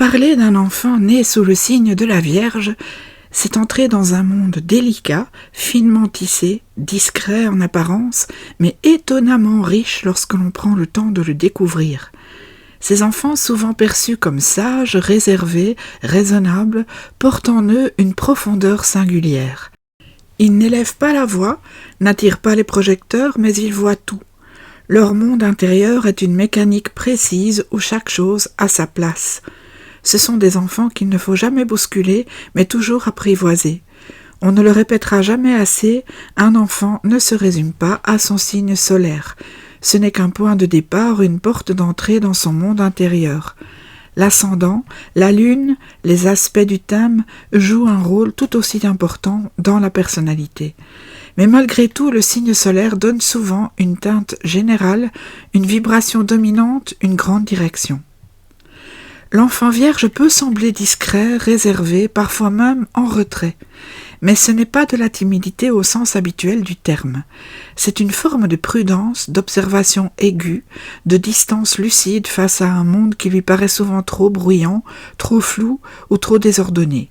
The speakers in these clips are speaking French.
Parler d'un enfant né sous le signe de la Vierge, c'est entrer dans un monde délicat, finement tissé, discret en apparence, mais étonnamment riche lorsque l'on prend le temps de le découvrir. Ces enfants, souvent perçus comme sages, réservés, raisonnables, portent en eux une profondeur singulière. Ils n'élèvent pas la voix, n'attirent pas les projecteurs, mais ils voient tout. Leur monde intérieur est une mécanique précise où chaque chose a sa place. Ce sont des enfants qu'il ne faut jamais bousculer, mais toujours apprivoiser. On ne le répétera jamais assez, un enfant ne se résume pas à son signe solaire. Ce n'est qu'un point de départ, une porte d'entrée dans son monde intérieur. L'ascendant, la lune, les aspects du thème jouent un rôle tout aussi important dans la personnalité. Mais malgré tout, le signe solaire donne souvent une teinte générale, une vibration dominante, une grande direction. L'enfant vierge peut sembler discret, réservé, parfois même en retrait. Mais ce n'est pas de la timidité au sens habituel du terme. C'est une forme de prudence, d'observation aiguë, de distance lucide face à un monde qui lui paraît souvent trop bruyant, trop flou ou trop désordonné.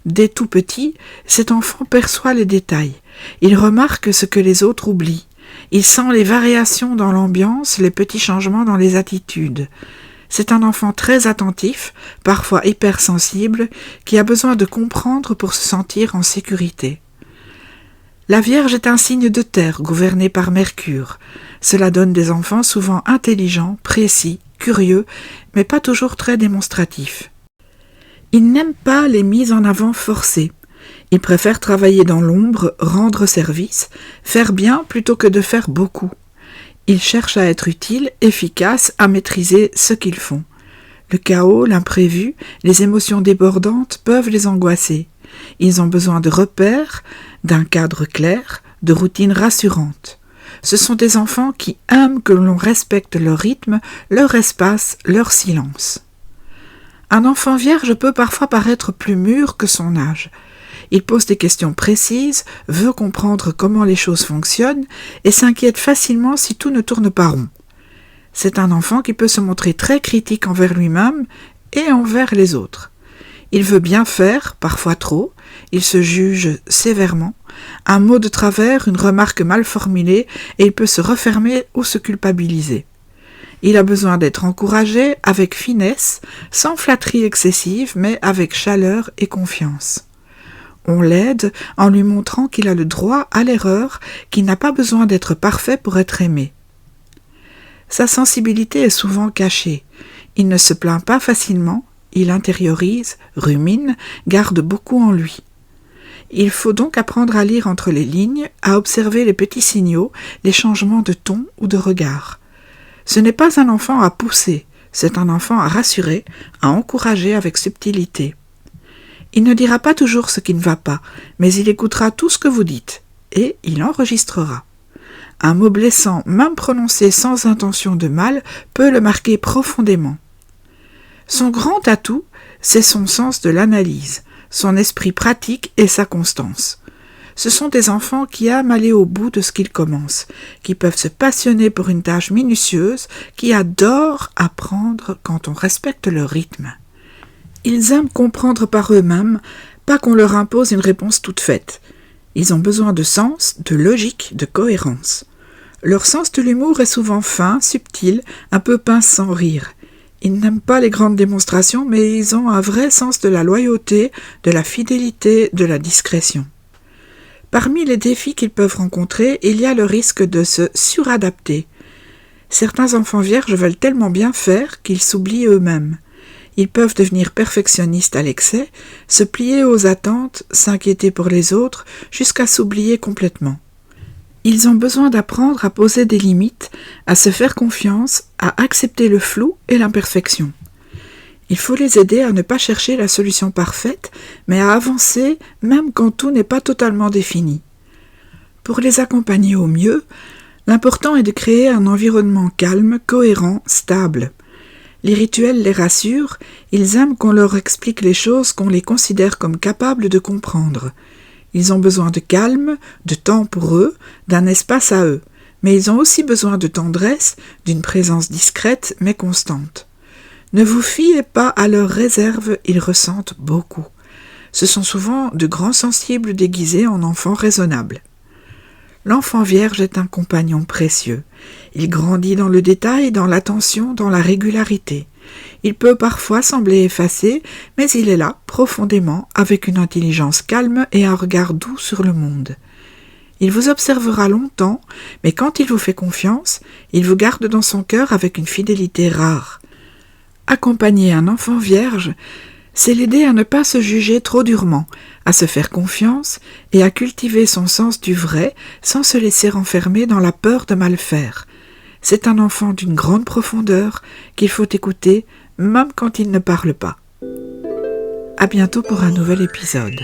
Dès tout petit, cet enfant perçoit les détails. Il remarque ce que les autres oublient. Il sent les variations dans l'ambiance, les petits changements dans les attitudes. C'est un enfant très attentif, parfois hypersensible, qui a besoin de comprendre pour se sentir en sécurité. La Vierge est un signe de terre gouverné par Mercure. Cela donne des enfants souvent intelligents, précis, curieux, mais pas toujours très démonstratifs. Ils n'aiment pas les mises en avant forcées. Ils préfèrent travailler dans l'ombre, rendre service, faire bien plutôt que de faire beaucoup. Ils cherchent à être utiles, efficaces, à maîtriser ce qu'ils font. Le chaos, l'imprévu, les émotions débordantes peuvent les angoisser. Ils ont besoin de repères, d'un cadre clair, de routines rassurantes. Ce sont des enfants qui aiment que l'on respecte leur rythme, leur espace, leur silence. Un enfant vierge peut parfois paraître plus mûr que son âge. Il pose des questions précises, veut comprendre comment les choses fonctionnent et s'inquiète facilement si tout ne tourne pas rond. C'est un enfant qui peut se montrer très critique envers lui-même et envers les autres. Il veut bien faire, parfois trop, il se juge sévèrement, un mot de travers, une remarque mal formulée et il peut se refermer ou se culpabiliser. Il a besoin d'être encouragé avec finesse, sans flatterie excessive, mais avec chaleur et confiance. On l'aide en lui montrant qu'il a le droit à l'erreur, qu'il n'a pas besoin d'être parfait pour être aimé. Sa sensibilité est souvent cachée. Il ne se plaint pas facilement, il intériorise, rumine, garde beaucoup en lui. Il faut donc apprendre à lire entre les lignes, à observer les petits signaux, les changements de ton ou de regard. Ce n'est pas un enfant à pousser, c'est un enfant à rassurer, à encourager avec subtilité. Il ne dira pas toujours ce qui ne va pas, mais il écoutera tout ce que vous dites, et il enregistrera. Un mot blessant, même prononcé sans intention de mal, peut le marquer profondément. Son grand atout, c'est son sens de l'analyse, son esprit pratique et sa constance. Ce sont des enfants qui aiment aller au bout de ce qu'ils commencent, qui peuvent se passionner pour une tâche minutieuse, qui adorent apprendre quand on respecte leur rythme. Ils aiment comprendre par eux-mêmes, pas qu'on leur impose une réponse toute faite. Ils ont besoin de sens, de logique, de cohérence. Leur sens de l'humour est souvent fin, subtil, un peu pince sans rire. Ils n'aiment pas les grandes démonstrations, mais ils ont un vrai sens de la loyauté, de la fidélité, de la discrétion. Parmi les défis qu'ils peuvent rencontrer, il y a le risque de se suradapter. Certains enfants vierges veulent tellement bien faire qu'ils s'oublient eux-mêmes. Ils peuvent devenir perfectionnistes à l'excès, se plier aux attentes, s'inquiéter pour les autres, jusqu'à s'oublier complètement. Ils ont besoin d'apprendre à poser des limites, à se faire confiance, à accepter le flou et l'imperfection. Il faut les aider à ne pas chercher la solution parfaite, mais à avancer même quand tout n'est pas totalement défini. Pour les accompagner au mieux, l'important est de créer un environnement calme, cohérent, stable. Les rituels les rassurent, ils aiment qu'on leur explique les choses, qu'on les considère comme capables de comprendre. Ils ont besoin de calme, de temps pour eux, d'un espace à eux, mais ils ont aussi besoin de tendresse, d'une présence discrète mais constante. Ne vous fiez pas à leurs réserves, ils ressentent beaucoup. Ce sont souvent de grands sensibles déguisés en enfants raisonnables. L'enfant vierge est un compagnon précieux. Il grandit dans le détail, dans l'attention, dans la régularité. Il peut parfois sembler effacé, mais il est là, profondément, avec une intelligence calme et un regard doux sur le monde. Il vous observera longtemps, mais quand il vous fait confiance, il vous garde dans son cœur avec une fidélité rare. Accompagner un enfant vierge, c'est l'aider à ne pas se juger trop durement, à se faire confiance et à cultiver son sens du vrai sans se laisser enfermer dans la peur de mal faire. C'est un enfant d'une grande profondeur qu'il faut écouter même quand il ne parle pas. À bientôt pour un nouvel épisode.